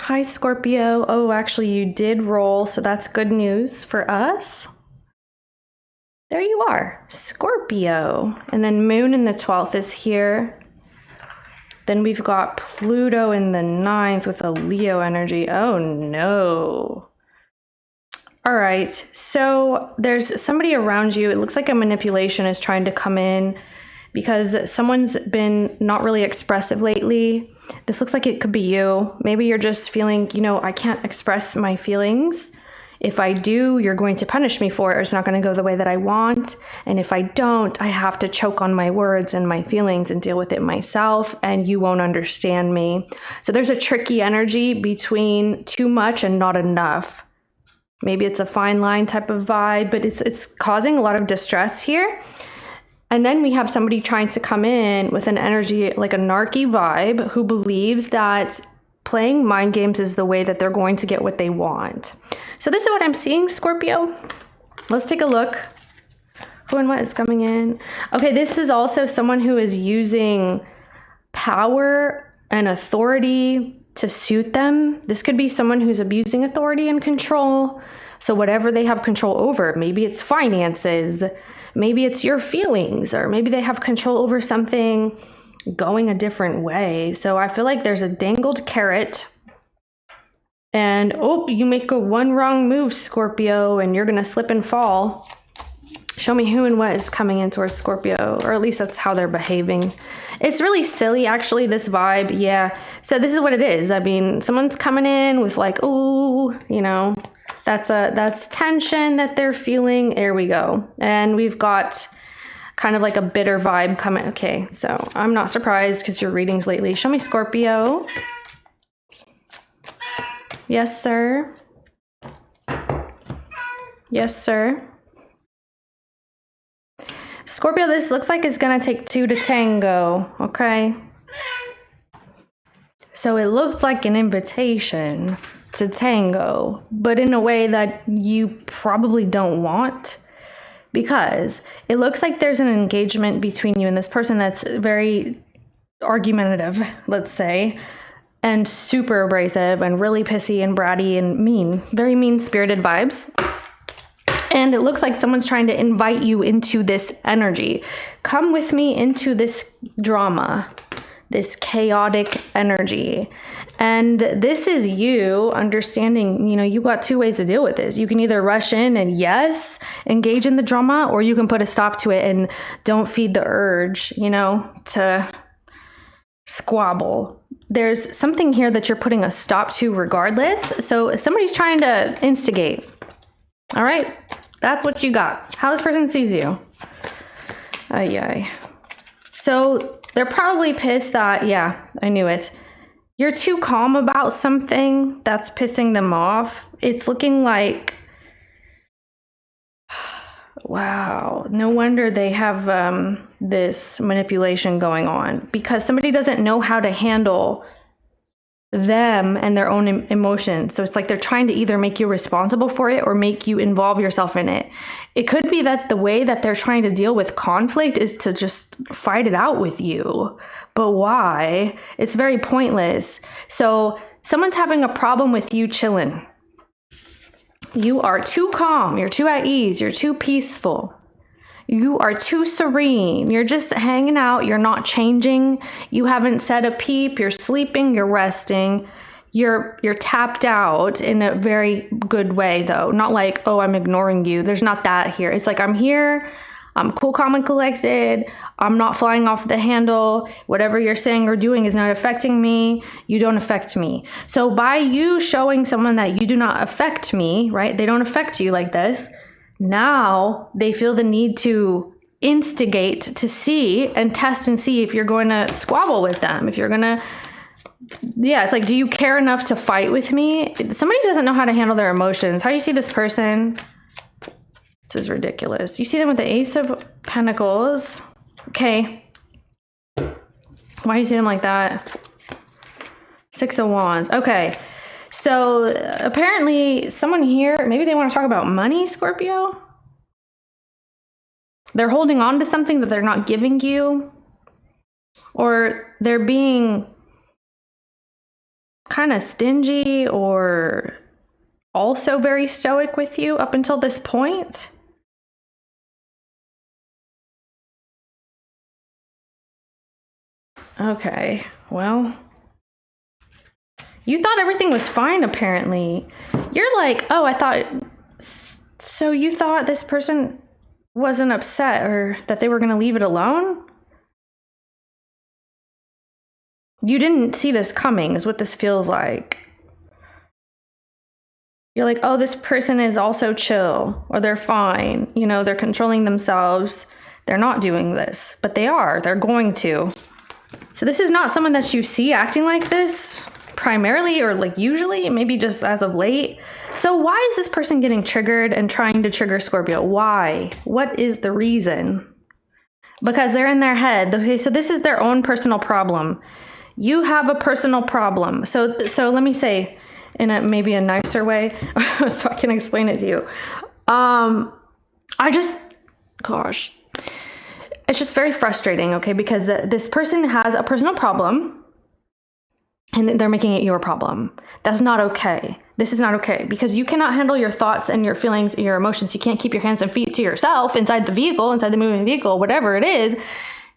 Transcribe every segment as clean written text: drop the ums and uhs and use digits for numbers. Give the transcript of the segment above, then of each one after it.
Hi, Scorpio. Oh, actually, you did roll, so that's good news for us. There you are, Scorpio. And then Moon in the 12th is here. Then we've got Pluto in the 9th with a Leo energy. Oh, no. All right, so there's somebody around you. It looks like a manipulation is trying to come in because someone's been not really expressive lately. This looks like it could be you. Maybe you're just feeling, I can't express my feelings. If I do, you're going to punish me for it, or it's not going to go the way that I want. And if I don't, I have to choke on my words and my feelings and deal with it myself, and you won't understand me. So there's a tricky energy between too much and not enough. Maybe it's a fine line type of vibe, but it's causing a lot of distress here. And then we have somebody trying to come in with an energy like a narky vibe who believes that playing mind games is the way that they're going to get what they want. So this is what I'm seeing, Scorpio. Let's take a look. Who and what is coming in? Okay, this is also someone who is using power and authority to suit them. This could be someone who's abusing authority and control. So whatever they have control over, maybe it's finances, maybe it's your feelings, or maybe they have control over something going a different way. So I feel like there's a dangled carrot and, you make one wrong move, Scorpio, and you're going to slip and fall. Show me who and what is coming in towards Scorpio, or at least that's how they're behaving. It's really silly, actually, this vibe. Yeah. So this is what it is. I mean, someone's coming in with like, that's tension that they're feeling. There we go. And we've got kind of like a bitter vibe coming. Okay. So I'm not surprised because your readings lately. Show me Scorpio. Yes, sir. Yes, sir. Scorpio, this looks like it's going to take two to tango, okay? So it looks like an invitation to tango, but in a way that you probably don't want, because it looks like there's an engagement between you and this person that's very argumentative, let's say, and super abrasive and really pissy and bratty and mean, very mean-spirited vibes. And it looks like someone's trying to invite you into this energy. Come with me into this drama, this chaotic energy. And this is you understanding, you got two ways to deal with this. You can either rush in and yes, engage in the drama, or you can put a stop to it and don't feed the urge, to squabble. There's something here that you're putting a stop to regardless. So somebody's trying to instigate. All right, that's what you got. How this person sees you. Ay. So they're probably pissed that, yeah, I knew it. You're too calm about something that's pissing them off. It's looking like, wow, no wonder they have this manipulation going on, because somebody doesn't know how to handle them and their own emotions. So it's like they're trying to either make you responsible for it or make you involve yourself in it. It could be that the way that they're trying to deal with conflict is to just fight it out with you. But why? It's very pointless. So someone's having a problem with you chilling. You are too calm. You're too at ease. You're too peaceful. You are too serene. You're just hanging out. You're not changing. You haven't said a peep. You're sleeping. You're resting. You're tapped out in a very good way, though. Not like, oh, I'm ignoring you. There's not that here. It's like, I'm here. I'm cool, calm, and collected. I'm not flying off the handle. Whatever you're saying or doing is not affecting me. You don't affect me. So by you showing someone that you do not affect me, right? They don't affect you like this. Now they feel the need to instigate to see and test and see if you're going to squabble with them, if you're going to, it's like, do you care enough to fight with me? Somebody doesn't know how to handle their emotions. How do you see this person? This is ridiculous. You see them with the Ace of Pentacles. Okay. Why do you see them like that? Six of Wands. Okay. So apparently someone here, maybe they want to talk about money, Scorpio. They're holding on to something that they're not giving you, or they're being kind of stingy or also very stoic with you up until this point? Okay, well, you thought everything was fine, apparently. You're like, oh, I thought, so you thought this person wasn't upset or that they were going to leave it alone? You didn't see this coming, is what this feels like. You're like, oh, this person is also chill, or they're fine. You know, they're controlling themselves. They're not doing this, but they are. They're going to. So this is not someone that you see acting like this primarily or like usually, maybe just as of late. So why is this person getting triggered and trying to trigger Scorpio? Why? What is the reason? Because they're in their head. Okay, so this is their own personal problem. You have a personal problem. So let me say in maybe a nicer way so I can explain it to you. Gosh, it's just very frustrating, okay? Because this person has a personal problem and they're making it your problem. That's not okay. This is not okay because you cannot handle your thoughts and your feelings and your emotions. You can't keep your hands and feet to yourself inside the vehicle, inside the moving vehicle, whatever it is.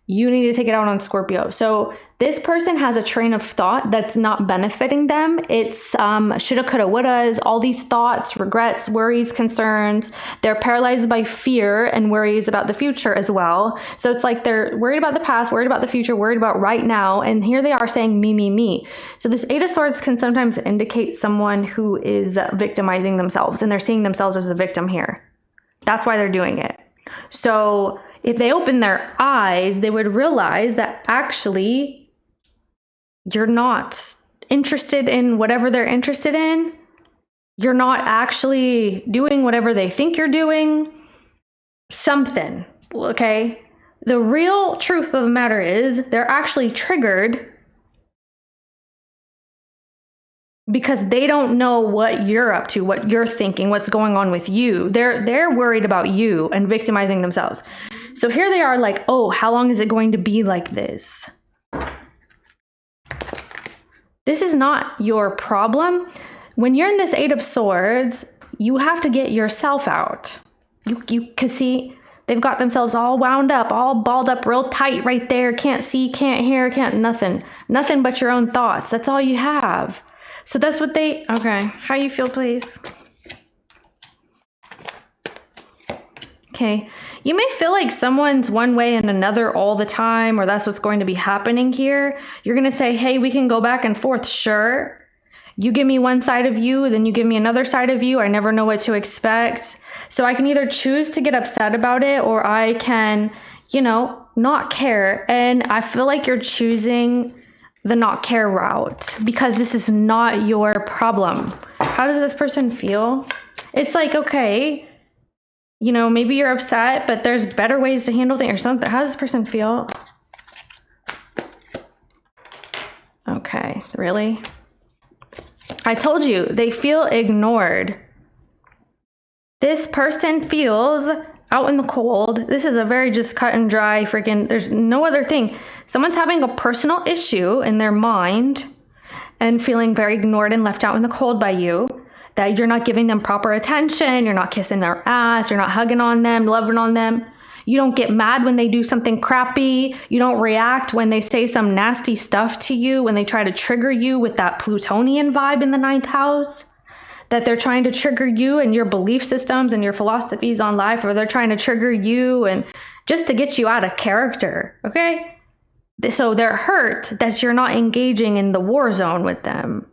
You need to take it out on Scorpio. So this person has a train of thought that's not benefiting them. It's shoulda, coulda, wouldas, all these thoughts, regrets, worries, concerns. They're paralyzed by fear and worries about the future as well. So it's like they're worried about the past, worried about the future, worried about right now. And here they are saying me, me, me. So this Eight of Swords can sometimes indicate someone who is victimizing themselves and they're seeing themselves as a victim here. That's why they're doing it. So if they open their eyes, they would realize that actually you're not interested in whatever they're interested in. You're not actually doing whatever they think you're doing. Something, okay? The real truth of the matter is they're actually triggered because they don't know what you're up to, what you're thinking, what's going on with you. They're worried about you and victimizing themselves. So here they are like, oh, how long is it going to be like this? This is not your problem. When you're in this Eight of Swords, you have to get yourself out. You can see they've got themselves all wound up, all balled up real tight right there. Can't see, can't hear, can't nothing. Nothing but your own thoughts. That's all you have. So that's what they, okay. How you feel, please? Okay. You may feel like someone's one way and another all the time, or that's what's going to be happening here. You're going to say, hey, we can go back and forth. Sure. You give me one side of you, then you give me another side of you. I never know what to expect. So I can either choose to get upset about it, or I can, not care. And I feel like you're choosing the not care route because this is not your problem. How does this person feel? It's like, okay, maybe you're upset, but there's better ways to handle things or something. How does this person feel? Okay, really? I told you, they feel ignored. This person feels out in the cold. This is a very just cut and dry freaking, there's no other thing. Someone's having a personal issue in their mind and feeling very ignored and left out in the cold by you. That you're not giving them proper attention, you're not kissing their ass, you're not hugging on them, loving on them. You don't get mad when they do something crappy. You don't react when they say some nasty stuff to you, when they try to trigger you with that Plutonian vibe in the 9th house. That they're trying to trigger you and your belief systems and your philosophies on life, or they're trying to trigger you and just to get you out of character, okay? So they're hurt that you're not engaging in the war zone with them.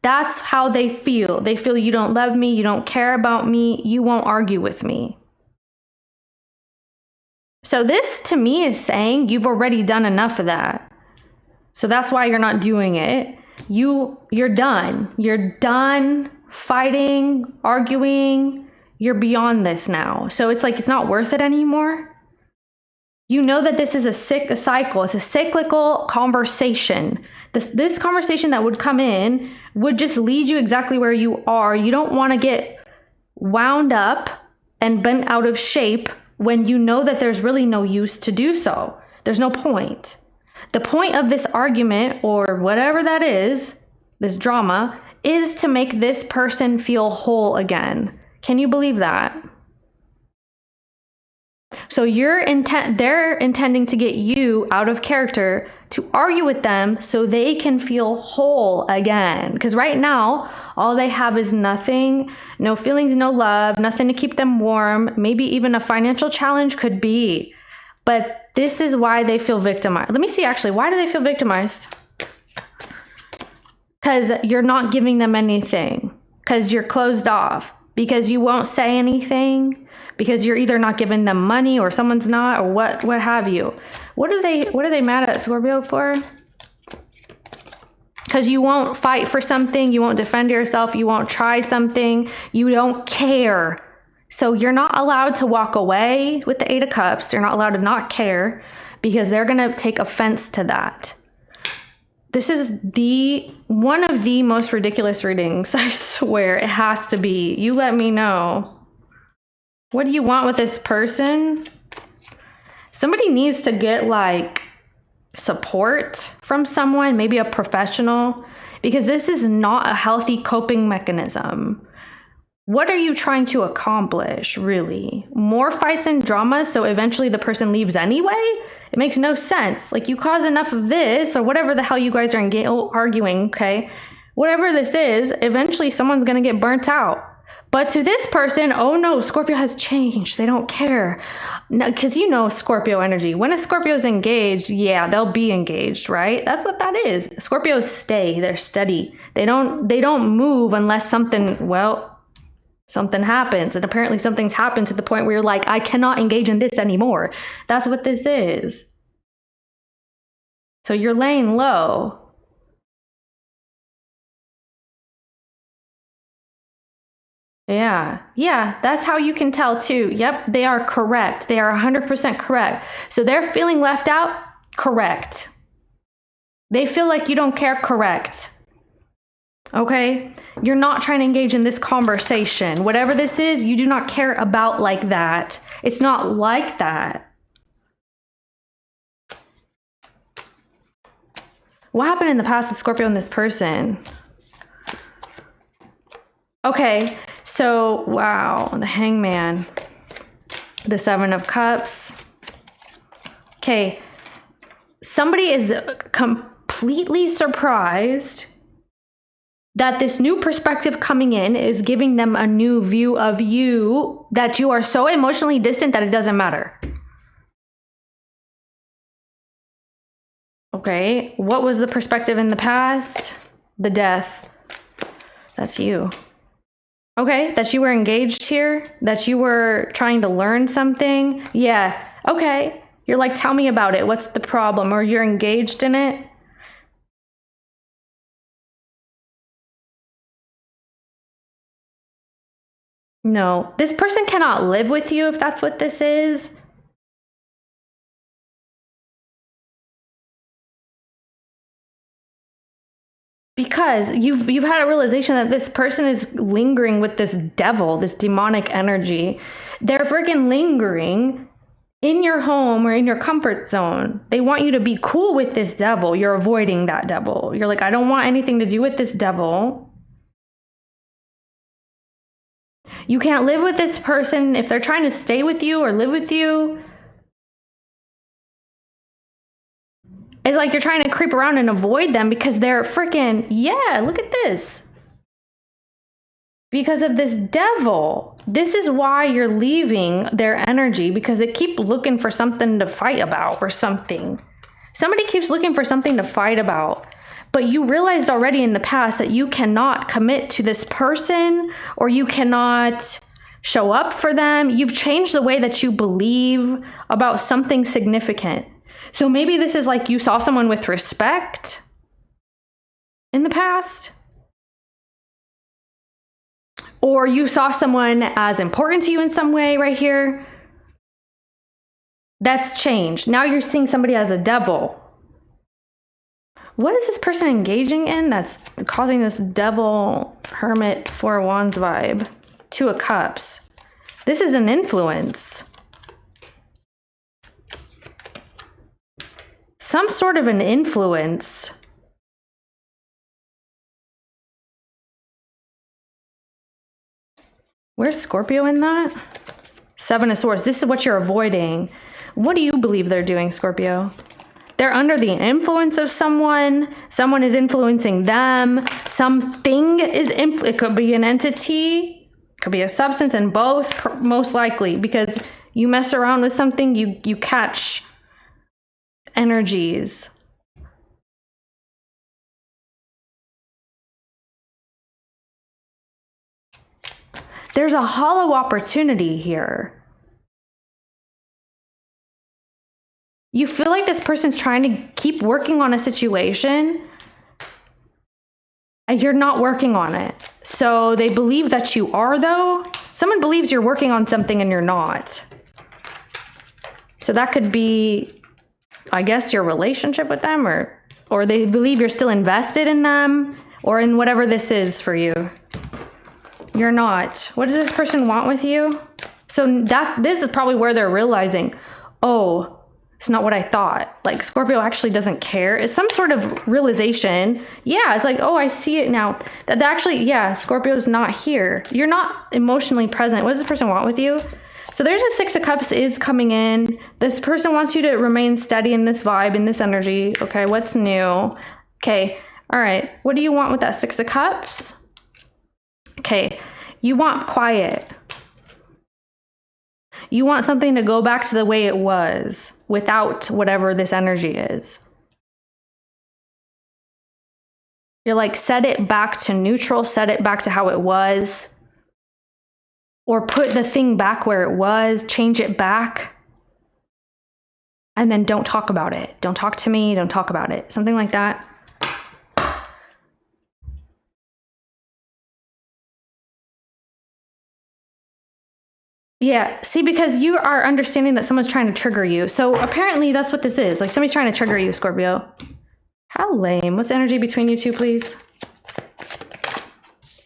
That's how they feel. They feel you don't love me, you don't care about me, you won't argue with me. So this to me is saying you've already done enough of that. So that's why you're not doing it. You're done. You're done fighting, arguing. You're beyond this now. So it's like it's not worth it anymore. You know that this is a cycle. It's a cyclical conversation. This conversation that would come in would just lead you exactly where you are. You don't want to get wound up and bent out of shape when you know that there's really no use to do so. There's no point. The point of this argument or whatever that is this drama, is to make this person feel whole again. Can you believe that? So they're intending to get you out of character to argue with them so they can feel whole again. Because right now, all they have is nothing, no feelings, no love, nothing to keep them warm. Maybe even a financial challenge could be. But this is why they feel victimized. Let me see, actually, why do they feel victimized? Because you're not giving them anything. Because you're closed off. Because you won't say anything. Because you're either not giving them money or someone's not, or what have you. What are they mad at Scorpio for? Because you won't fight for something, you won't defend yourself, you won't try something, you don't care. So you're not allowed to walk away with the 8 of Cups. You're not allowed to not care because they're going to take offense to that. This is one of the most ridiculous readings. I swear it has to be. You let me know. What do you want with this person? Somebody needs to get like support from someone, maybe a professional, because this is not a healthy coping mechanism. What are you trying to accomplish, really? More fights and drama so eventually the person leaves anyway? It makes no sense. Like, you cause enough of this, or whatever the hell you guys are arguing, okay? Whatever this is, eventually someone's gonna get burnt out. But to this person, oh no, Scorpio has changed. They don't care. Because you know Scorpio energy. When a Scorpio's engaged, yeah, they'll be engaged, right? That's what that is. Scorpios stay. They're steady. They don't move unless something happens. And apparently something's happened to the point where you're like, I cannot engage in this anymore. That's what this is. So you're laying low. Yeah, that's how you can tell too. Yep, they are correct. They are 100% correct. So they're feeling left out, correct. They feel like you don't care, correct. Okay? You're not trying to engage in this conversation. Whatever this is, you do not care about like that. It's not like that. What happened in the past with Scorpio and this person? Okay, so, wow, the Hangman, the 7 of Cups. Okay, somebody is completely surprised that this new perspective coming in is giving them a new view of you, that you are so emotionally distant that it doesn't matter. Okay, what was the perspective in the past? The Death. That's you. Okay, that you were engaged here, that you were trying to learn something. Yeah, okay. You're like, tell me about it. What's the problem? Or you're engaged in it. No, this person cannot live with you if that's what this is. Because you've had a realization that this person is lingering with this devil, this demonic energy. They're freaking lingering in your home or in your comfort zone. They want you to be cool with this devil. You're avoiding that devil. You're like, I don't want anything to do with this devil. You can't live with this person if they're trying to stay with you or live with you. It's like you're trying to creep around and avoid them because they're freaking, yeah, look at this. Because of this devil. This is why you're leaving their energy, because they keep looking for something to fight about or something. Somebody keeps looking for something to fight about. But you realized already in the past that you cannot commit to this person, or you cannot show up for them. You've changed the way that you believe about something significant. So maybe this is like you saw someone with respect in the past, or you saw someone as important to you in some way right here. That's changed. Now you're seeing somebody as a devil. What is this person engaging in that's causing this devil, hermit, 4 of Wands vibe? 2 of Cups. This is an influence. Some sort of an influence. Where's Scorpio in that? Seven of Swords. This is what you're avoiding. What do you believe they're doing, Scorpio? They're under the influence of someone. Someone is influencing them. Something is, it could be an entity, it could be a substance, and both, most likely, because you mess around with something, you catch energies. There's a hollow opportunity here. You feel like this person's trying to keep working on a situation and you're not working on it. So they believe that you are, though. Someone believes you're working on something and you're not. So that could be, I guess, your relationship with them, or they believe you're still invested in them, or in whatever this is for you. You're not. What does this person want with you? So this is probably where they're realizing, oh, it's not what I thought. Like, Scorpio actually doesn't care. It's some sort of realization. Yeah, it's like, oh, I see it now. That actually, yeah, Scorpio's not here. You're not emotionally present. What does this person want with you? So there's a Six of Cups is coming in. This person wants you to remain steady in this vibe, in this energy. Okay, what's new? Okay, all right. What do you want with that Six of Cups? Okay, you want quiet. You want something to go back to the way it was without whatever this energy is. You're like, set it back to neutral, set it back to how it was. Or put the thing back where it was, change it back. And then don't talk about it. Don't talk to me, don't talk about it. Something like that. Yeah, see, because you are understanding that someone's trying to trigger you. So apparently that's what this is. Like, somebody's trying to trigger you, Scorpio. How lame. What's the energy between you two, please?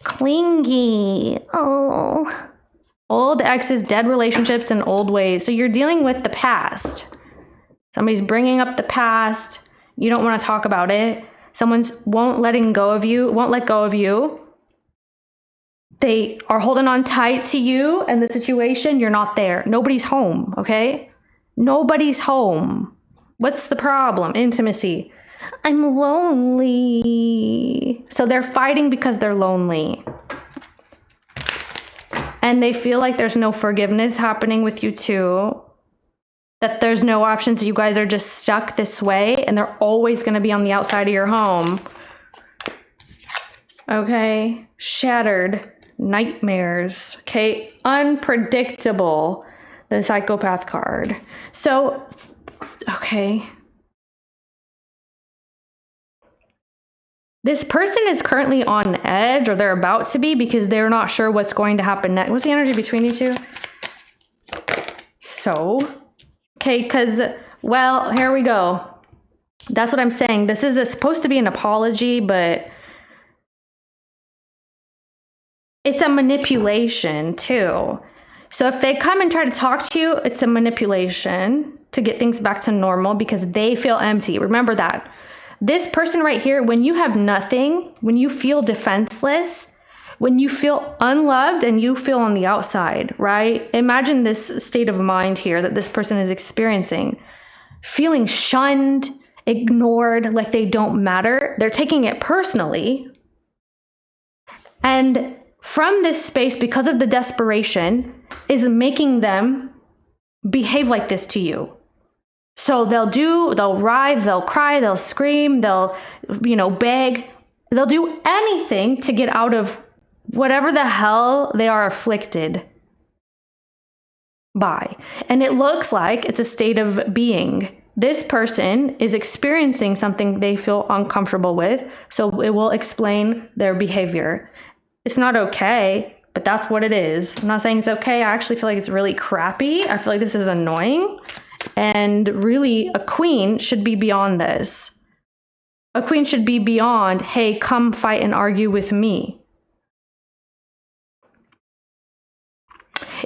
Clingy. Oh. Old exes, dead relationships, and old ways. So you're dealing with the past. Somebody's bringing up the past. You don't want to talk about it. Someone's won't let go of you. They are holding on tight to you and the situation. You're not there. Nobody's home, okay? Nobody's home. What's the problem? Intimacy. I'm lonely. So they're fighting because they're lonely. And they feel like there's no forgiveness happening with you too. That there's no options. You guys are just stuck this way and they're always going to be on the outside of your home. Okay? Shattered. Nightmares. Okay? Unpredictable. The Psychopath card. So, okay. This person is currently on edge, or they're about to be, because they're not sure what's going to happen next. What's the energy between you two? So, okay, because, well, here we go. That's what I'm saying. This is supposed to be an apology, but it's a manipulation too. So if they come and try to talk to you, it's a manipulation to get things back to normal because they feel empty. Remember that. This person right here, when you have nothing, when you feel defenseless, when you feel unloved and you feel on the outside, right? Imagine this state of mind here that this person is experiencing. Feeling shunned, ignored, like they don't matter. They're taking it personally. And from this space, because of the desperation, is making them behave like this to you. So they'll writhe, they'll cry, they'll scream, they'll, beg. They'll do anything to get out of whatever the hell they are afflicted by. And it looks like it's a state of being. This person is experiencing something they feel uncomfortable with, so it will explain their behavior. It's not okay, but that's what it is. I'm not saying it's okay. I actually feel like it's really crappy. I feel like this is annoying. And really, a queen should be beyond this. A queen should be beyond, hey, come fight and argue with me.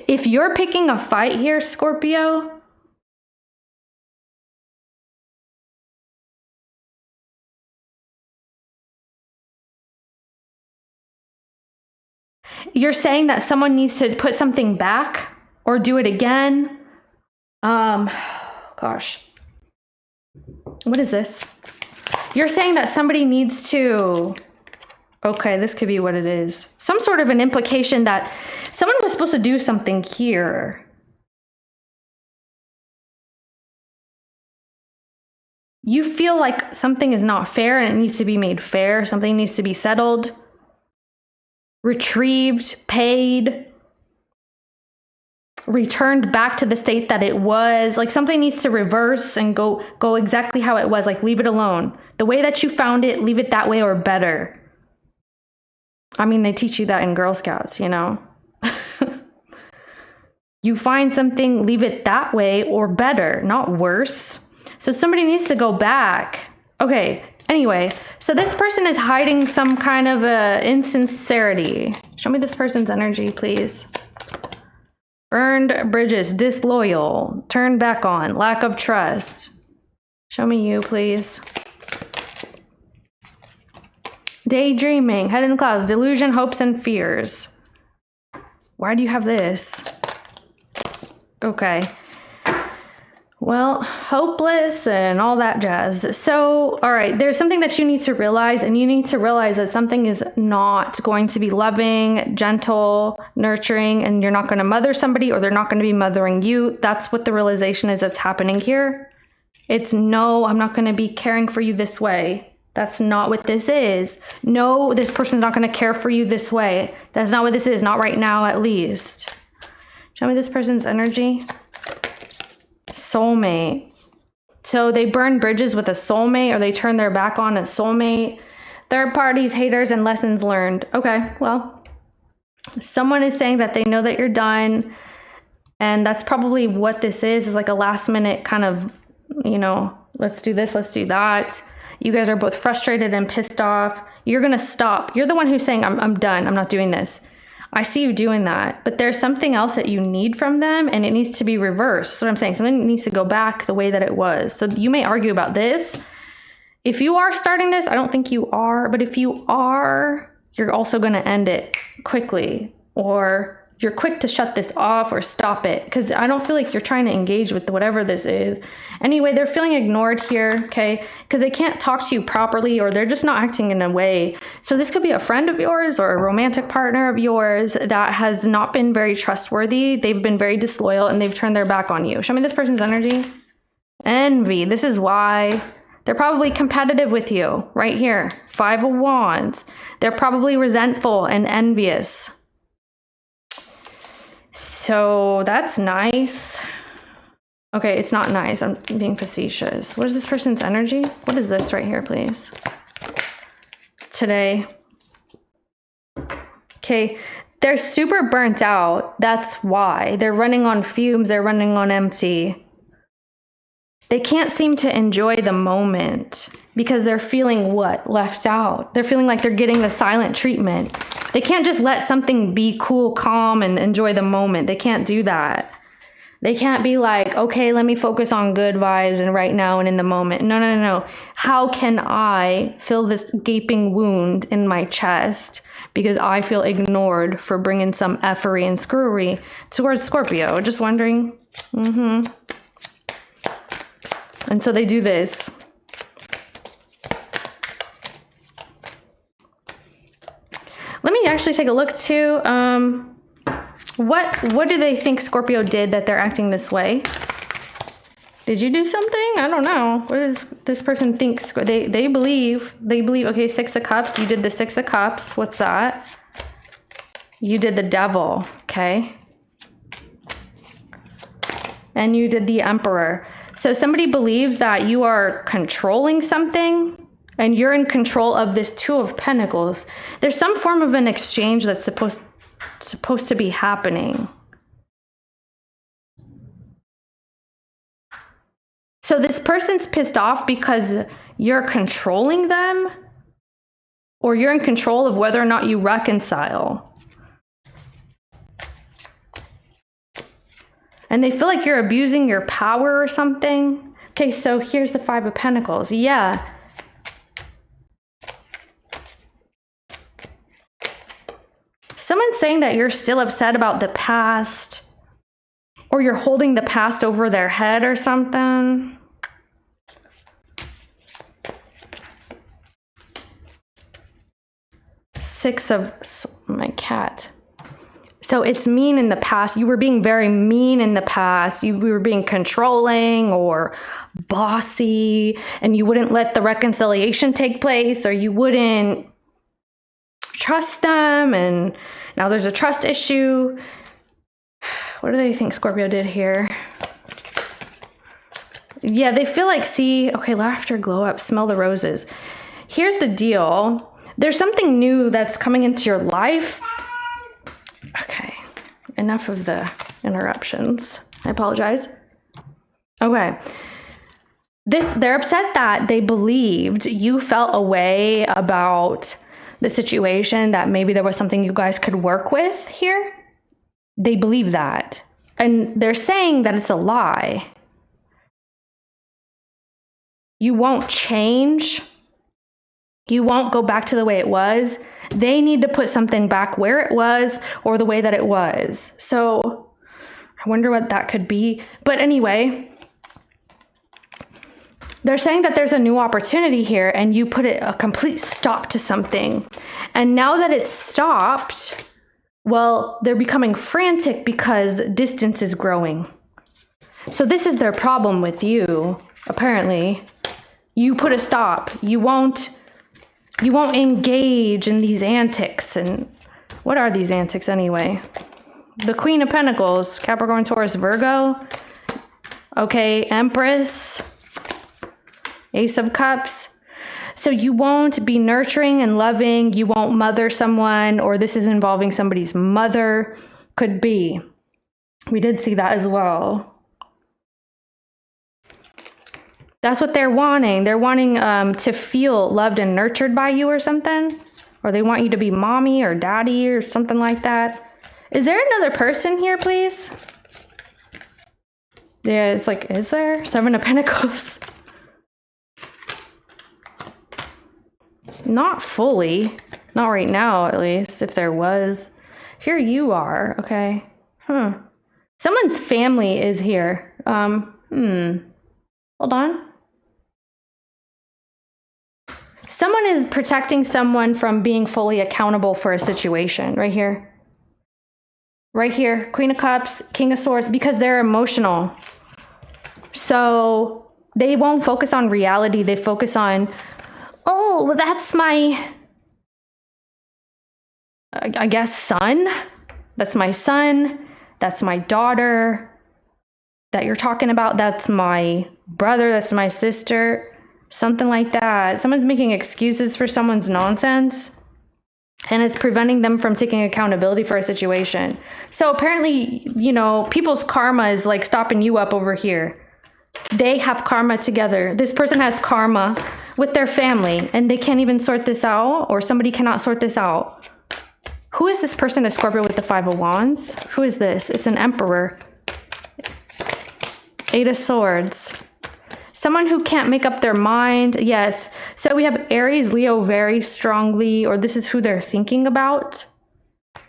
If you're picking a fight here, Scorpio, You're saying that someone needs to put something back or do it again. Gosh. What is this? You're saying that somebody needs to... Okay, this could be what it is. Some sort of an implication that someone was supposed to do something here. You feel like something is not fair and it needs to be made fair. Something needs to be settled, retrieved, paid, returned back to the state that it was. Like something needs to reverse and go exactly how it was. Like leave it alone. The way that you found it, leave it that way or better. I mean, they teach you that in Girl Scouts, you know. You find something, leave it that way or better, not worse. So somebody needs to go back. Okay, anyway, so this person is hiding some kind of insincerity. Show me this person's energy, please. Burned bridges, disloyal, turned back on, lack of trust. Show me you, please. Daydreaming, head in the clouds, delusion, hopes, and fears. Why do you have this? Okay. Well, hopeless and all that jazz. So, all right, there's something that you need to realize, and you need to realize that something is not going to be loving, gentle, nurturing, and you're not going to mother somebody or they're not going to be mothering you. That's what the realization is that's happening here. It's no, I'm not going to be caring for you this way. That's not what this is. No, this person's not going to care for you this way. That's not what this is. Not right now, at least. Show me this person's energy. Soulmate. So they burn bridges with a soulmate, or they turn their back on a soulmate. Third parties, haters, and lessons learned. Okay, well, someone is saying that they know that you're done. And that's probably what this is like a last minute kind of, you know, let's do this, let's do that. You guys are both frustrated and pissed off. You're going to stop. You're the one who's saying, I'm done. I'm not doing this. I see you doing that. But there's something else that you need from them, and it needs to be reversed. That's what I'm saying. Something needs to go back the way that it was. So you may argue about this. If you are starting this, I don't think you are. But if you are, you're also going to end it quickly. Or you're quick to shut this off or stop it. Because I don't feel like you're trying to engage with whatever this is. Anyway, they're feeling ignored here, okay? Because they can't talk to you properly, or they're just not acting in a way. So this could be a friend of yours or a romantic partner of yours that has not been very trustworthy. They've been very disloyal and they've turned their back on you. Show me this person's energy. Envy. This is why they're probably competitive with you right here. 5 of Wands. They're probably resentful and envious. So that's nice. Okay, it's not nice. I'm being facetious. What is this person's energy? What is this right here, please? Today. Okay, they're super burnt out. That's why. They're running on fumes. They're running on empty. They can't seem to enjoy the moment because they're feeling what? Left out. They're feeling like they're getting the silent treatment. They can't just let something be cool, calm, and enjoy the moment. They can't do that. They can't be like, okay, let me focus on good vibes and right now and in the moment. No, no, no, no. How can I fill this gaping wound in my chest because I feel ignored for bringing some effery and screwery towards Scorpio? Just wondering. And so they do this. Let me actually take a look too. What do they think Scorpio did that they're acting this way? Did you do something? I don't know. What does this person think? They believe. Okay, 6 of Cups. You did the 6 of Cups. What's that? You did the Devil. Okay. And you did the Emperor. So somebody believes that you are controlling something and you're in control of this 2 of Pentacles. There's some form of an exchange that's supposed to be happening. So this person's pissed off because you're controlling them, or you're in control of whether or not you reconcile. And they feel like you're abusing your power or something. Okay, so here's the 5 of Pentacles. Yeah. Someone's saying that you're still upset about the past, or you're holding the past over their head or something. My cat. So it's mean in the past. You were being very mean in the past. You were being controlling or bossy, and you wouldn't let the reconciliation take place, or you wouldn't trust them, and now there's a trust issue. What do they think Scorpio did here? Yeah, they feel like, see, okay, laughter, glow up, smell the roses. Here's the deal. There's something new that's coming into your life. Okay, enough of the interruptions. I apologize. Okay. They're upset that they believed you felt a way about the situation, that maybe there was something you guys could work with here. They believe that. And they're saying that it's a lie. You won't change. You won't go back to the way it was. They need to put something back where it was or the way that it was. So I wonder what that could be. But anyway, they're saying that there's a new opportunity here, and you put a complete stop to something. And now that it's stopped, well, they're becoming frantic because distance is growing. So this is their problem with you, apparently. You put a stop. You won't engage in these antics. And what are these antics anyway? The Queen of Pentacles, Capricorn, Taurus, Virgo. Okay, Empress, Ace of Cups. So you won't be nurturing and loving. You won't mother someone, or this is involving somebody's mother. Could be. We did see that as well. That's what they're wanting. They're wanting to feel loved and nurtured by you or something. Or they want you to be mommy or daddy or something like that. Is there another person here, please? Yeah, it's like, is there? Seven of Pentacles. Not fully. Not right now, at least, if there was. Here you are. Okay. Someone's family is here. Hold on. Someone is protecting someone from being fully accountable for a situation. Right here. Right here. Queen of Cups, King of Swords, because they're emotional. So they won't focus on reality. They focus on, oh, well, that's my, I guess, son. That's my son. That's my daughter that you're talking about. That's my brother. That's my sister. Something like that. Someone's making excuses for someone's nonsense, and it's preventing them from taking accountability for a situation. So apparently, people's karma is like stopping you up over here. They have karma together. This person has karma with their family, and they can't even sort this out, or somebody cannot sort this out. Who is this person, a Scorpio with the Five of Wands? Who is this? It's an Emperor. Eight of Swords. Someone who can't make up their mind. Yes. So we have Aries, Leo very strongly, or this is who they're thinking about.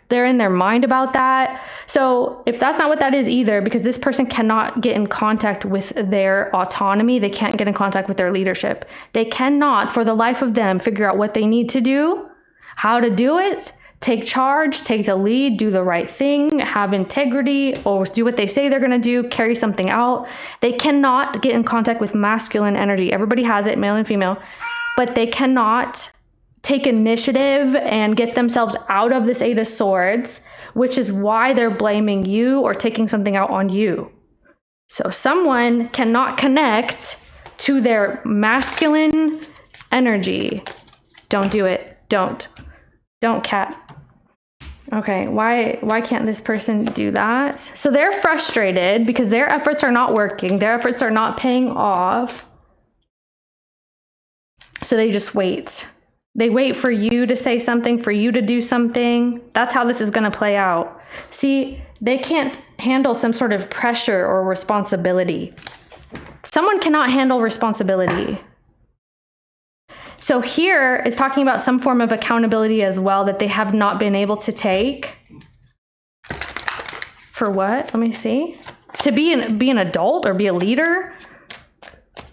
They're in their mind about that. So if that's not what that is either, because this person cannot get in contact with their autonomy, they can't get in contact with their leadership. They cannot, for the life of them, figure out what they need to do, how to do it, take charge, take the lead, do the right thing, have integrity, or do what they say they're going to do, carry something out. They cannot get in contact with masculine energy. Everybody has it, male and female, but they cannot take initiative and get themselves out of this Eight of Swords, which is why they're blaming you or taking something out on you. So someone cannot connect to their masculine energy. Don't do it. Don't, cat. Okay, why can't this person do that? So they're frustrated because their efforts are not working. Their efforts are not paying off. So they just wait. They wait for you to say something, for you to do something. That's how this is going to play out. See, they can't handle some sort of pressure or responsibility. Someone cannot handle responsibility. So here it's talking about some form of accountability as well that they have not been able to take. For what? Let me see. To be an adult or be a leader.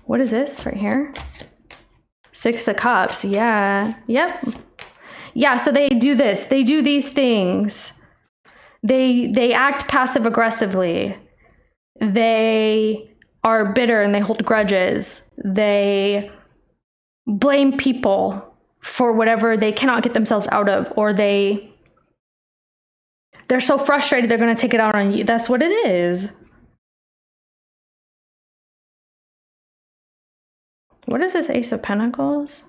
What is this right here? Six of Cups. Yeah. Yep. Yeah, so they do this. They do these things. They act passive aggressively. They are bitter and they hold grudges. They blame people for whatever they cannot get themselves out of, or they're so frustrated they're going to take it out on you. That's what it is. What is this Ace of Pentacles?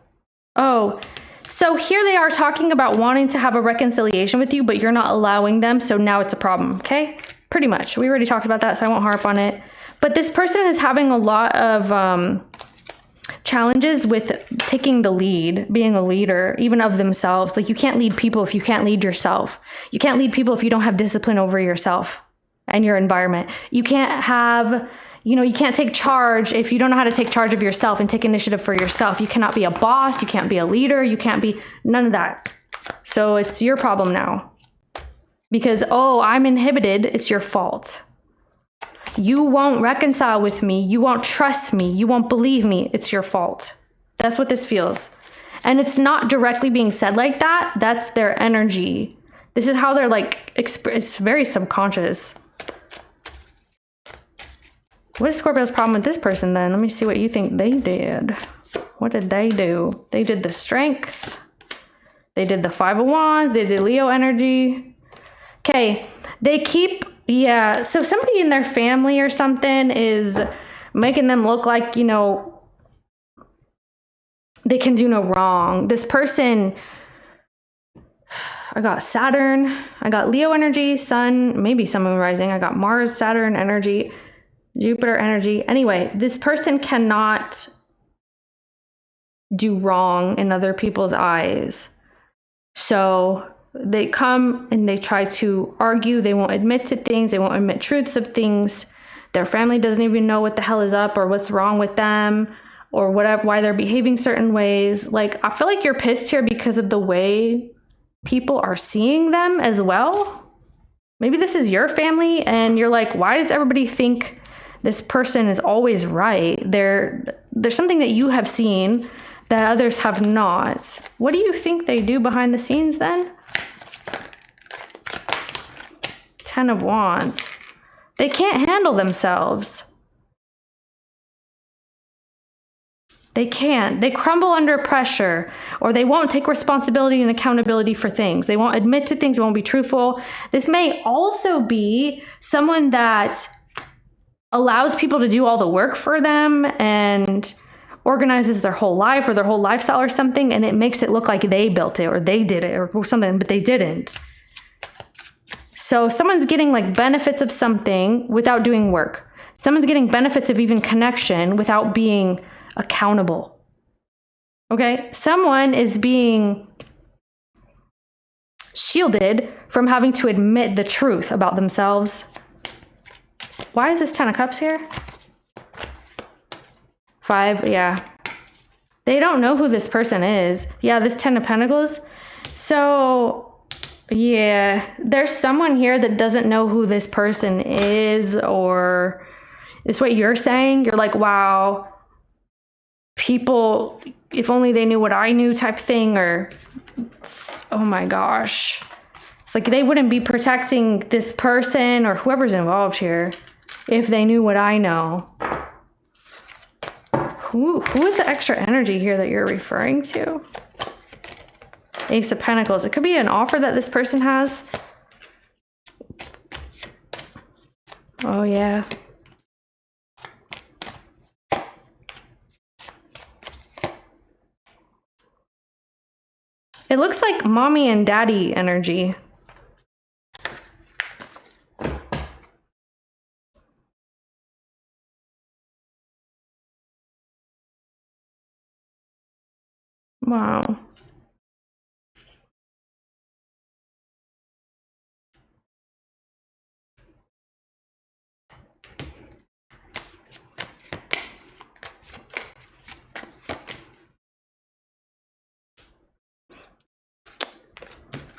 Oh, so here they are talking about wanting to have a reconciliation with you, but you're not allowing them, so now it's a problem, okay? Pretty much. We already talked about that, so I won't harp on it. But this person is having a lot of challenges with taking the lead, being a leader, even of themselves. Like, you can't lead people if you can't lead yourself. You can't lead people if you don't have discipline over yourself and your environment. You can't have... you can't take charge if you don't know how to take charge of yourself and take initiative for yourself. You cannot be a boss. You can't be a leader. You can't be none of that. So it's your problem now. Because, oh, I'm inhibited. It's your fault. You won't reconcile with me. You won't trust me. You won't believe me. It's your fault. That's what this feels. And it's not directly being said like that. That's their energy. This is how they're like, it's very subconscious. What is Scorpio's problem with this person then? Let me see what you think they did. What did they do? They did the Strength. They did the Five of Wands. They did Leo energy. Okay. They keep, yeah. So somebody in their family or something is making them look like, they can do no wrong. This person, I got Saturn. I got Leo energy, Sun, maybe Sun, Moon, Rising. I got Mars, Saturn energy. Jupiter energy. Anyway, this person cannot do wrong in other people's eyes. So they come and they try to argue. They won't admit to things. They won't admit truths of things. Their family doesn't even know what the hell is up or what's wrong with them or whatever, why they're behaving certain ways. Like, I feel like you're pissed here because of the way people are seeing them as well. Maybe this is your family and you're like, why does everybody think this person is always right? There's something that you have seen that others have not. What do you think they do behind the scenes then? Ten of Wands. They can't handle themselves. They can't. They crumble under pressure, or they won't take responsibility and accountability for things. They won't admit to things. They won't be truthful. This may also be someone that allows people to do all the work for them and organizes their whole life or their whole lifestyle or something, and it makes it look like they built it or they did it or something, but they didn't. So someone's getting like benefits of something without doing work. Someone's getting benefits of even connection without being accountable. Okay? Someone is being shielded from having to admit the truth about themselves. Why is this Ten of Cups here? Five, yeah. They don't know who this person is. Yeah, this Ten of Pentacles. So, yeah, there's someone here that doesn't know who this person is, or it's what you're saying. You're like, wow, people, if only they knew what I knew type thing, or, oh my gosh. It's like they wouldn't be protecting this person or whoever's involved here if they knew what I know. Who is the extra energy here that you're referring to? Ace of Pentacles. It could be an offer that this person has. Oh, yeah. It looks like mommy and daddy energy. Wow.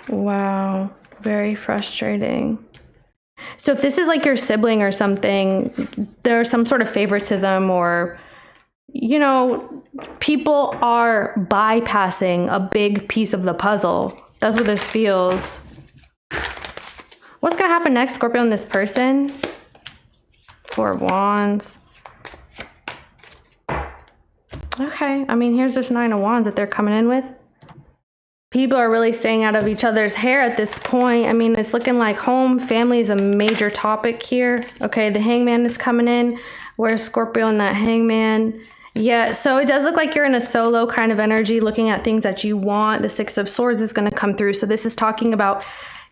Wow. Very frustrating. So if this is like your sibling or something, there's some sort of favoritism, or, you know, people are bypassing a big piece of the puzzle. That's what this feels. What's going to happen next, Scorpio, and this person? Four of Wands. Okay, I mean, here's this Nine of Wands that they're coming in with. People are really staying out of each other's hair at this point. I mean, it's looking like home, family is a major topic here. Okay, the Hangman is coming in. Where's Scorpio and that Hangman? Yeah, so it does look like you're in a solo kind of energy, looking at things that you want. The Six of Swords is going to come through. So this is talking about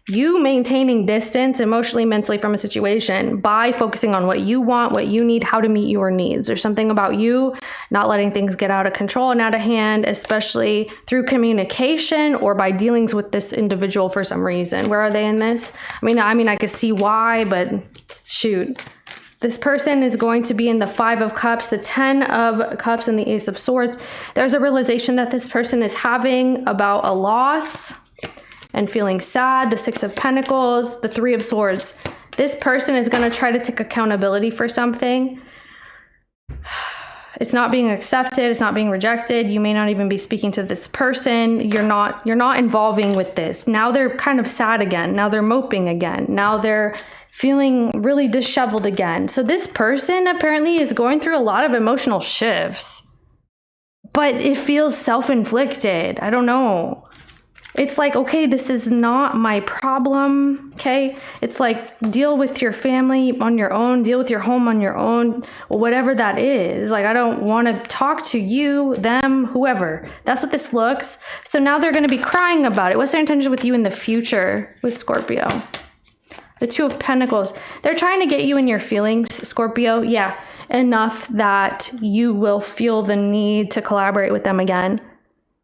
you maintaining distance emotionally, mentally from a situation by focusing on what you want, what you need, how to meet your needs. There's something about you not letting things get out of control and out of hand, especially through communication or by dealings with this individual for some reason. Where are they in this? I mean, I could see why, but shoot. This person is going to be in the Five of Cups, the Ten of Cups, and the Ace of Swords. There's a realization that this person is having about a loss and feeling sad. The Six of Pentacles, the Three of Swords. This person is going to try to take accountability for something. It's not being accepted. It's not being rejected. You may not even be speaking to this person. You're not involving with this. Now they're kind of sad again. Now they're moping again. Now they're feeling really disheveled again. So this person apparently is going through a lot of emotional shifts, but it feels self-inflicted. I don't know. It's like, okay, this is not my problem, okay? It's like, deal with your family on your own, deal with your home on your own, whatever that is. Like, I don't want to talk to you, them, whoever. That's what this looks. So now they're going to be crying about it. What's their intention with you in the future with Scorpio? The Two of Pentacles. They're trying to get you in your feelings, Scorpio. Yeah, enough that you will feel the need to collaborate with them again.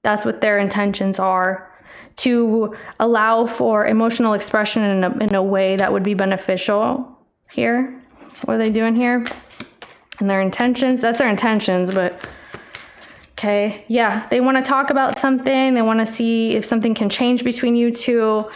That's what their intentions are. To allow for emotional expression in a way that would be beneficial here. What are they doing here? And their intentions, that's their intentions, but okay. Yeah, they want to talk about something. They want to see if something can change between you two.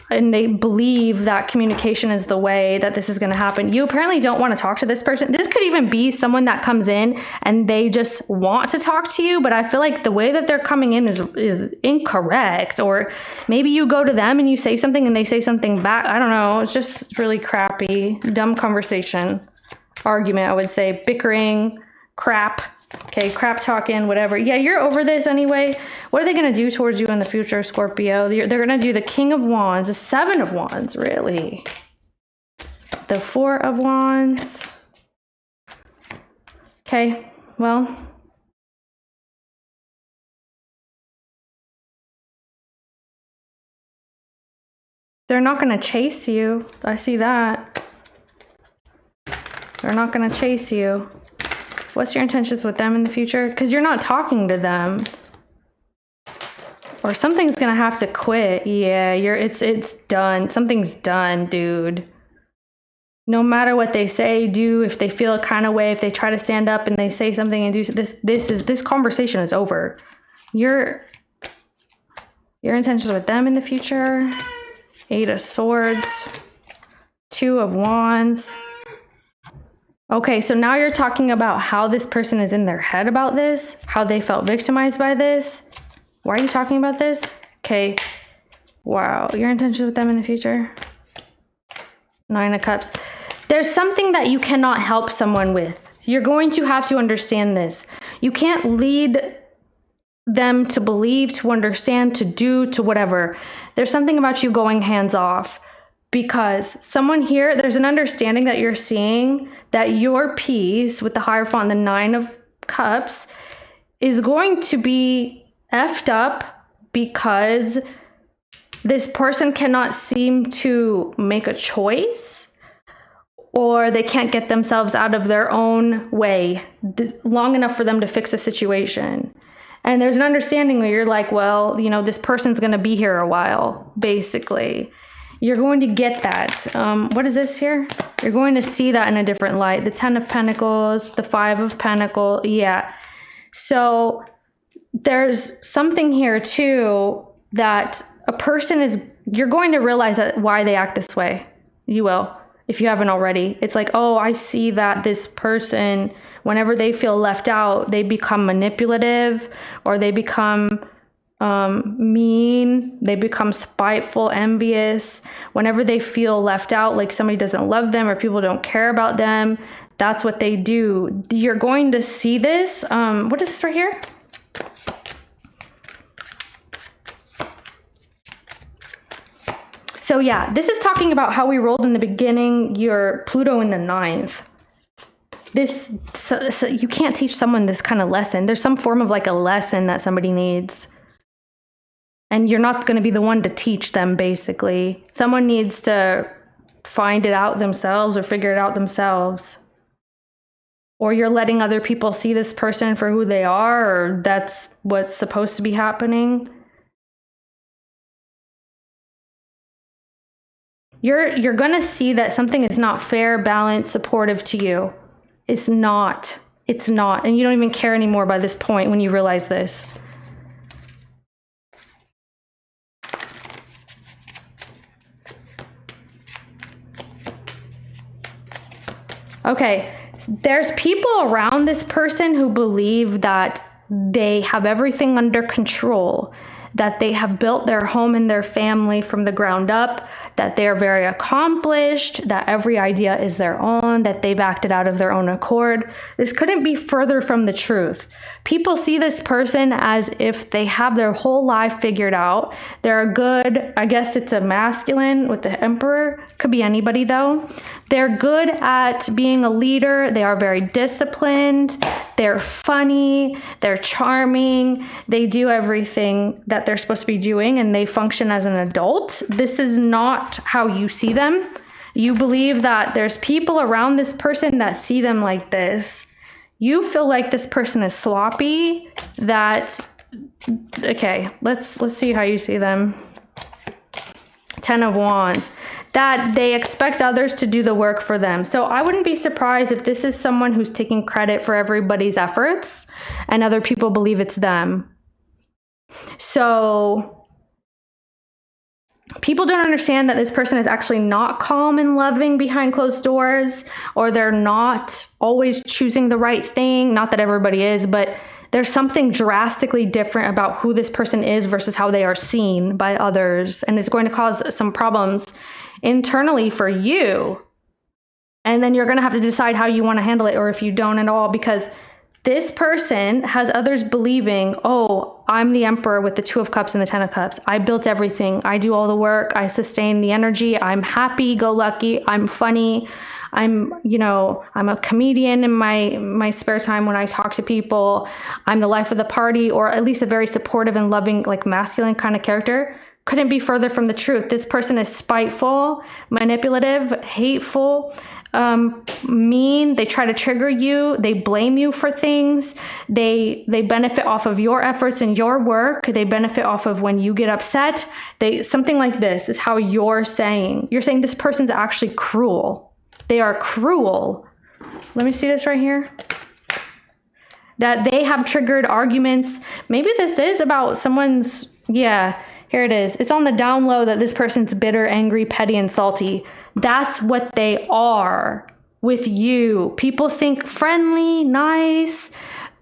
And they believe that communication is the way that this is going to happen. You apparently don't want to talk to this person. This could even be someone that comes in and they just want to talk to you, but I feel like the way that they're coming in is incorrect. Or maybe you go to them and you say something and they say something back. I don't know. It's just really crappy, dumb conversation, argument, I would say, bickering, crap. Okay, crap talking, whatever. Yeah, you're over this anyway. What are they going to do towards you in the future, Scorpio? They're going to do the King of Wands, the Seven of Wands, really. The Four of Wands. Okay, well. They're not going to chase you. I see that. They're not going to chase you. What's your intentions with them in the future? Because you're not talking to them. Or something's going to have to quit. Yeah, it's done. Something's done, dude. No matter what they say, do, if they feel a kind of way, if they try to stand up and they say something and do this conversation is over. Your intentions with them in the future. Eight of Swords. Two of Wands. Okay, so now you're talking about how this person is in their head about this, how they felt victimized by this. Why are you talking about this? Okay, wow, your intentions with them in the future. Nine of Cups. There's something that you cannot help someone with. You're going to have to understand this. You can't lead them to believe, to understand, to do, to whatever. There's something about you going hands off. Because someone here, there's an understanding that you're seeing that your piece with the Hierophant, the Nine of Cups, is going to be effed up because this person cannot seem to make a choice, or they can't get themselves out of their own way long enough for them to fix a situation. And there's an understanding where you're like, well, you know, this person's going to be here a while, basically. You're going to get that. What is this here? You're going to see that in a different light. The Ten of Pentacles, the Five of Pentacles. Yeah. So there's something here too that a person is, you're going to realize that why they act this way. You will, if you haven't already. It's like, oh, I see that this person, whenever they feel left out, they become manipulative, or they become mean, they become spiteful, envious. Whenever they feel left out, like somebody doesn't love them or people don't care about them, that's what they do. You're going to see this. What is this right here? So yeah, this is talking about how we rolled in the beginning, your Pluto in the 9th. So you can't teach someone this kind of lesson. There's some form of like a lesson that somebody needs. And you're not going to be the one to teach them, basically. Someone needs to find it out themselves or figure it out themselves. Or you're letting other people see this person for who they are, or that's what's supposed to be happening. You're going to see that something is not fair, balanced, supportive to you. It's not. It's not. And you don't even care anymore by this point when you realize this. Okay, there's people around this person who believe that they have everything under control, that they have built their home and their family from the ground up, that they are very accomplished, that every idea is their own, that they've acted out of their own accord. This couldn't be further from the truth. People see this person as if they have their whole life figured out. They're a good, I guess it's a masculine with the Emperor. Could be anybody though. They're good at being a leader. They are very disciplined. They're funny. They're charming. They do everything that they're supposed to be doing, and they function as an adult. This is not how you see them. You believe that there's people around this person that see them like this. You feel like this person is sloppy, that, okay, let's see how you see them. 10 of Wands. That they expect others to do the work for them. So I wouldn't be surprised if this is someone who's taking credit for everybody's efforts and other people believe it's them. So people don't understand that this person is actually not calm and loving behind closed doors, or they're not always choosing the right thing. Not that everybody is, but there's something drastically different about who this person is versus how they are seen by others. And it's going to cause some problems internally for you. And then you're going to have to decide how you want to handle it, or if you don't at all, because this person has others believing, oh, I'm the Emperor with the 2 of Cups and the 10 of Cups. I built everything. I do all the work. I sustain the energy. I'm happy-go-lucky. I'm funny. I'm a comedian in my spare time when I talk to people. I'm the life of the party, or at least a very supportive and loving, like masculine kind of character. Couldn't be further from the truth. This person is spiteful, manipulative, hateful, mean. They try to trigger you. They blame you for things. They benefit off of your efforts and your work. They benefit off of when you get upset. Something like this is how you're saying. You're saying this person's actually cruel. They are cruel. Let me see this right here. That they have triggered arguments. Maybe this is about someone's, yeah, here it is. It's on the down low that this person's bitter, angry, petty, and salty. That's what they are with you. People think friendly, nice,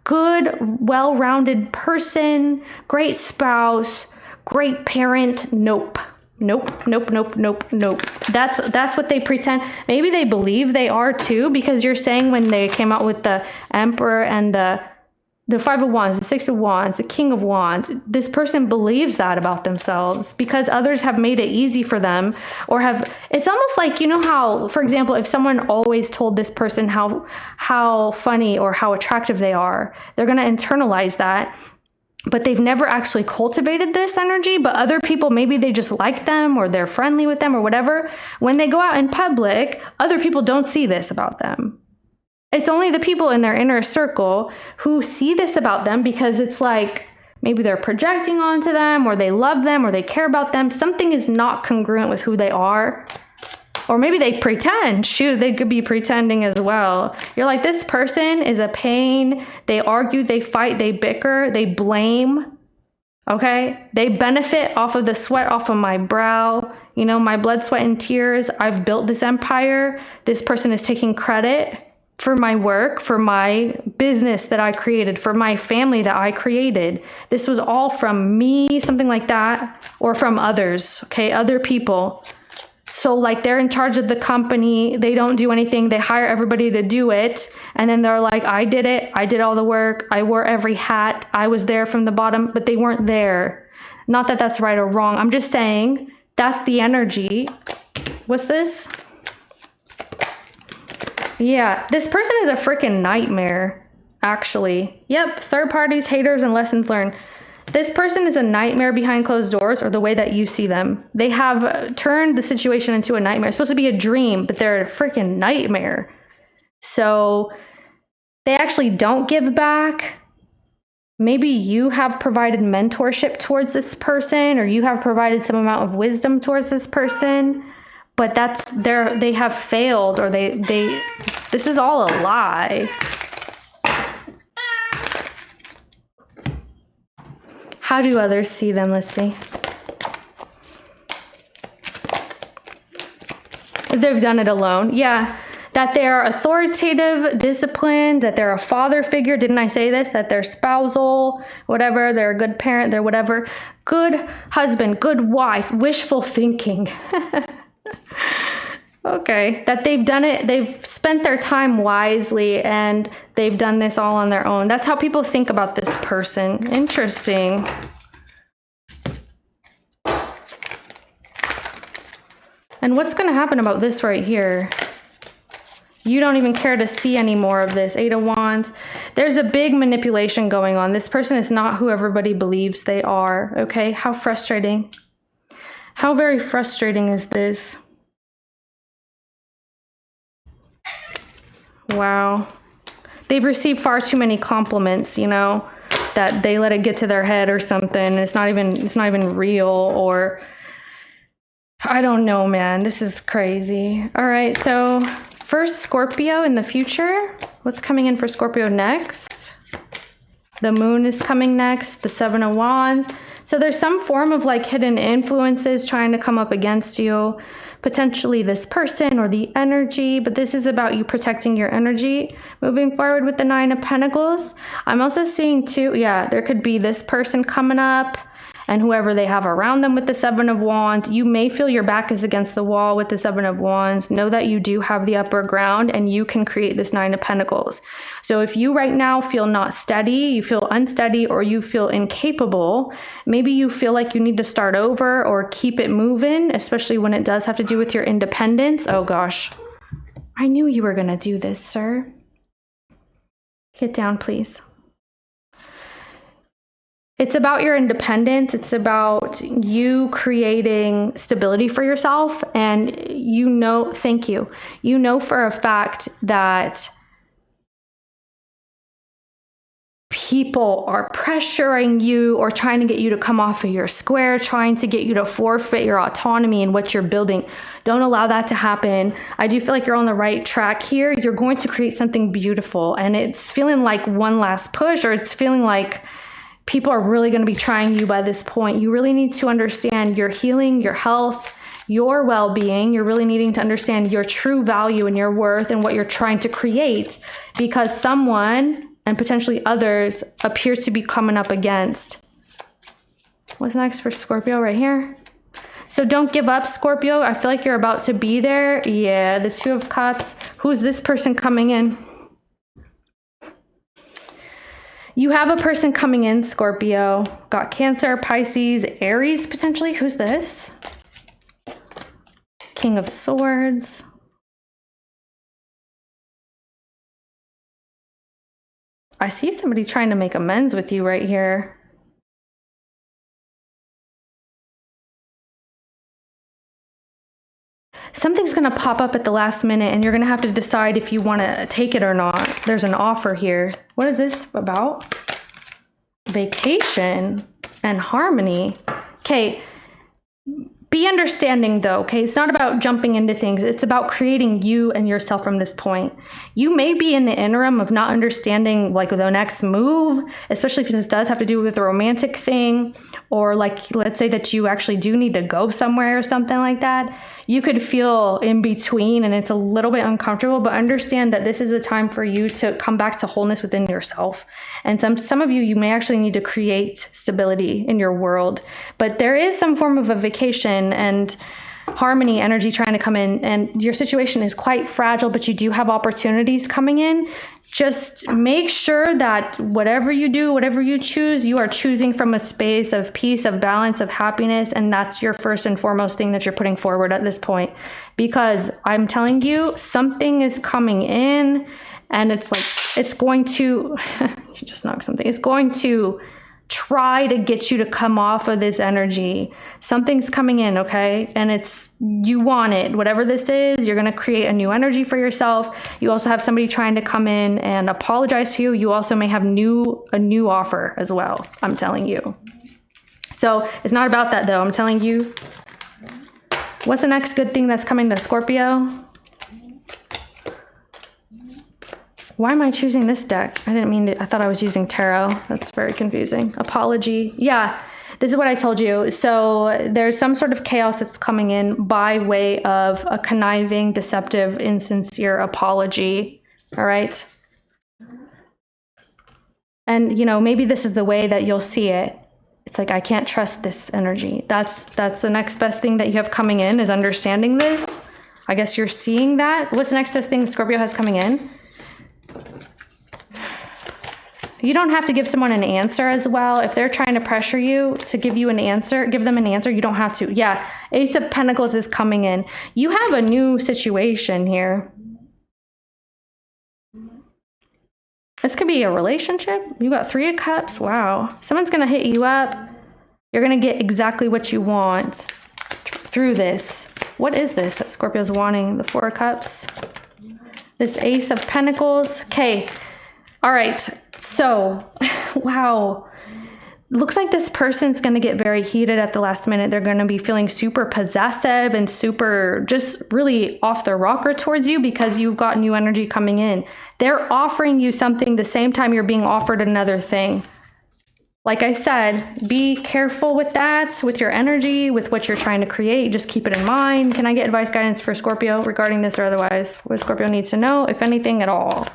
good, well-rounded person, great spouse, great parent. Nope. Nope, nope, nope, nope, nope. That's what they pretend. Maybe they believe they are too, because you're saying when they came out with the Emperor and the 5 of Wands, the 6 of Wands, the King of Wands, this person believes that about themselves because others have made it easy for them, or it's almost like, you know how, for example, if someone always told this person how funny or how attractive they are, they're going to internalize that. But they've never actually cultivated this energy, but other people, maybe they just like them or they're friendly with them or whatever. When they go out in public, other people don't see this about them. It's only the people in their inner circle who see this about them, because it's like maybe they're projecting onto them, or they love them, or they care about them. Something is not congruent with who they are. Or maybe they pretend. Shoot, they could be pretending as well. You're like, this person is a pain. They argue, they fight, they bicker, they blame. Okay? They benefit off of the sweat off of my brow, you know, my blood, sweat, and tears. I've built this empire. This person is taking credit for my work, for my business that I created, for my family that I created. This was all from me, something like that, or from others, okay, other people. So like they're in charge of the company, they don't do anything, they hire everybody to do it, and then they're like, I did it, I did all the work, I wore every hat, I was there from the bottom, but they weren't there. Not that that's right or wrong, I'm just saying that's the energy. What's this? Yeah, this person is a freaking nightmare, actually. Yep, third parties, haters, and lessons learned. This person is a nightmare behind closed doors, or the way that you see them. They have turned the situation into a nightmare. It's supposed to be a dream, but they're a freaking nightmare. So they actually don't give back. Maybe you have provided mentorship towards this person, or you have provided some amount of wisdom towards this person. But they have failed, or this is all a lie. How do others see them? Let's see. They've done it alone. Yeah. That they are authoritative, disciplined, that they're a father figure. Didn't I say this? That they're spousal, whatever. They're a good parent. They're whatever. Good husband, good wife, wishful thinking. Okay, that they've done it, they've spent their time wisely, and they've done this all on their own. That's how people think about this person. Interesting. And what's going to happen about this right here? You don't even care to see any more of this. Eight of Wands. There's a big manipulation going on. This person is not who everybody believes they are. Okay, how frustrating. How very frustrating is this? Wow. They've received far too many compliments, you know, that they let it get to their head or something. It's not even real, or I don't know, man. This is crazy. All right, so first Scorpio in the future. What's coming in for Scorpio next? The moon is coming next, the Seven of Wands. So there's some form of like hidden influences trying to come up against you. Potentially this person or the energy, but this is about you protecting your energy moving forward with the Nine of Pentacles. I'm also seeing too, yeah, there could be this person coming up and whoever they have around them with the Seven of Wands. You may feel your back is against the wall with the Seven of Wands. Know that you do have the upper ground and you can create this Nine of Pentacles. So if you right now feel not steady, you feel unsteady, or you feel incapable, maybe you feel like you need to start over or keep it moving, especially when it does have to do with your independence. Oh gosh, I knew you were gonna do this, sir. Get down, please. It's about your independence. It's about you creating stability for yourself. And you know, thank you. You know for a fact that people are pressuring you or trying to get you to come off of your square, trying to get you to forfeit your autonomy and what you're building. Don't allow that to happen. I do feel like you're on the right track here. You're going to create something beautiful. And it's feeling like one last push, or it's feeling like people are really going to be trying you by this point. You really need to understand your healing, your health, your well-being. You're really needing to understand your true value and your worth and what you're trying to create, because someone and potentially others appears to be coming up against. What's next for Scorpio right here? So don't give up, Scorpio. I feel like you're about to be there. Yeah, the Two of Cups. Who's this person coming in? You have a person coming in, Scorpio. Got Cancer, Pisces, Aries, potentially. Who's this? King of Swords. I see somebody trying to make amends with you right here. Something's going to pop up at the last minute and you're going to have to decide if you want to take it or not. There's an offer here. What is this about? Vacation and harmony. Okay. Be understanding though, okay? It's not about jumping into things. It's about creating you and yourself from this point. You may be in the interim of not understanding like the next move, especially if this does have to do with a romantic thing, or like, let's say that you actually do need to go somewhere or something like that. You could feel in between and it's a little bit uncomfortable, but understand that this is a time for you to come back to wholeness within yourself. And some of you may actually need to create stability in your world, but there is some form of a vacation and harmony energy trying to come in, and your situation is quite fragile, but you do have opportunities coming in. Just make sure that whatever you do, whatever you choose, you are choosing from a space of peace, of balance, of happiness, and that's your first and foremost thing that you're putting forward at this point. Because I'm telling you, something is coming in, and it's like, it's going to, you just knocked something, it's going to try to get you to come off of this energy. Something's coming in, okay? And it's, you want it. Whatever this is, you're going to create a new energy for yourself. You also have somebody trying to come in and apologize to you. You also may have a new offer as well, I'm telling you. So it's not about that though, I'm telling you. What's the next good thing that's coming to Scorpio? Why am I choosing this deck? I didn't mean to, I thought I was using tarot. That's very confusing. Apology. Yeah, this is what I told you. So there's some sort of chaos that's coming in by way of a conniving, deceptive, insincere apology. All right. And, you know, maybe this is the way that you'll see it. It's like, I can't trust this energy. That's the next best thing that you have coming in, is understanding this. I guess you're seeing that. What's the next best thing Scorpio has coming in? You don't have to give someone an answer as well. If they're trying to pressure you to give you an answer, give them an answer. You don't have to. Yeah, Ace of Pentacles is coming in. You have a new situation here. This could be a relationship. You got Three of Cups. Wow. Someone's going to hit you up. You're going to get exactly what you want through this. What is this that Scorpio's wanting? The Four of Cups. This Ace of Pentacles. Okay. All right. So, wow. Looks like this person's going to get very heated at the last minute. They're going to be feeling super possessive and super just really off the rocker towards you because you've got new energy coming in. They're offering you something the same time you're being offered another thing. Like I said, be careful with that, with your energy, with what you're trying to create. Just keep it in mind. Can I get advice, guidance for Scorpio regarding this or otherwise? What Scorpio needs to know, if anything at all?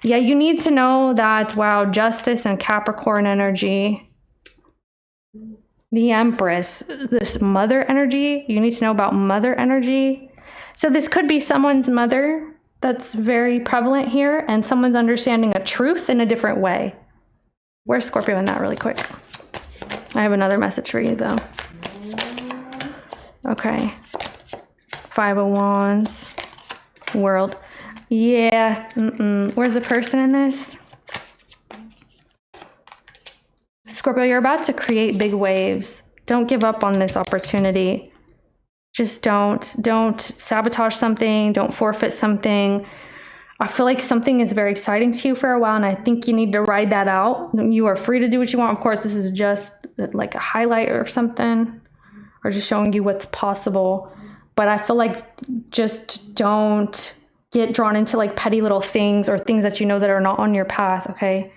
Yeah, you need to know that, wow, Justice and Capricorn energy, the Empress, this mother energy, you need to know about mother energy. So this could be someone's mother that's very prevalent here, and someone's understanding a truth in a different way. Where's Scorpio in that really quick? I have another message for you though. Okay. Five of Wands. World. Yeah. Where's the person in this? Scorpio, you're about to create big waves. Don't give up on this opportunity. Just don't sabotage something. Don't forfeit something. I feel like something is very exciting to you for a while, and I think you need to ride that out. You are free to do what you want. Of course, this is just like a highlight or something, or just showing you what's possible. But I feel like just don't get drawn into like petty little things or things that you know that are not on your path, okay?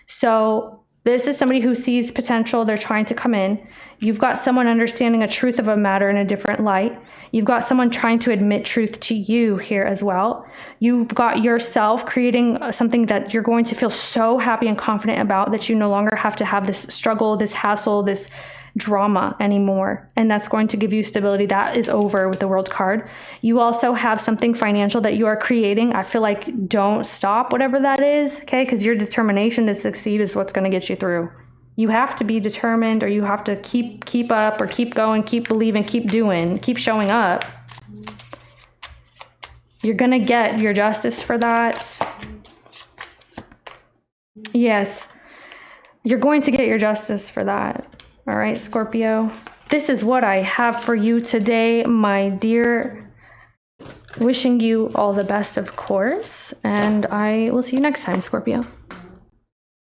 So this is somebody who sees potential. They're trying to come in. You've got someone understanding a truth of a matter in a different light. You've got someone trying to admit truth to you here as well. You've got yourself creating something that you're going to feel so happy and confident about that you no longer have to have this struggle, this hassle, this drama anymore. And that's going to give you stability. That is over with the World card. You also have something financial that you are creating. I feel like don't stop whatever that is, okay? Because your determination to succeed is what's going to get you through. You have to be determined, or you have to keep up, or keep going, keep believing, keep doing, keep showing up. You're going to get your justice for that. Yes, you're going to get your justice for that. All right, Scorpio. This is what I have for you today, my dear. Wishing you all the best, of course. And I will see you next time, Scorpio.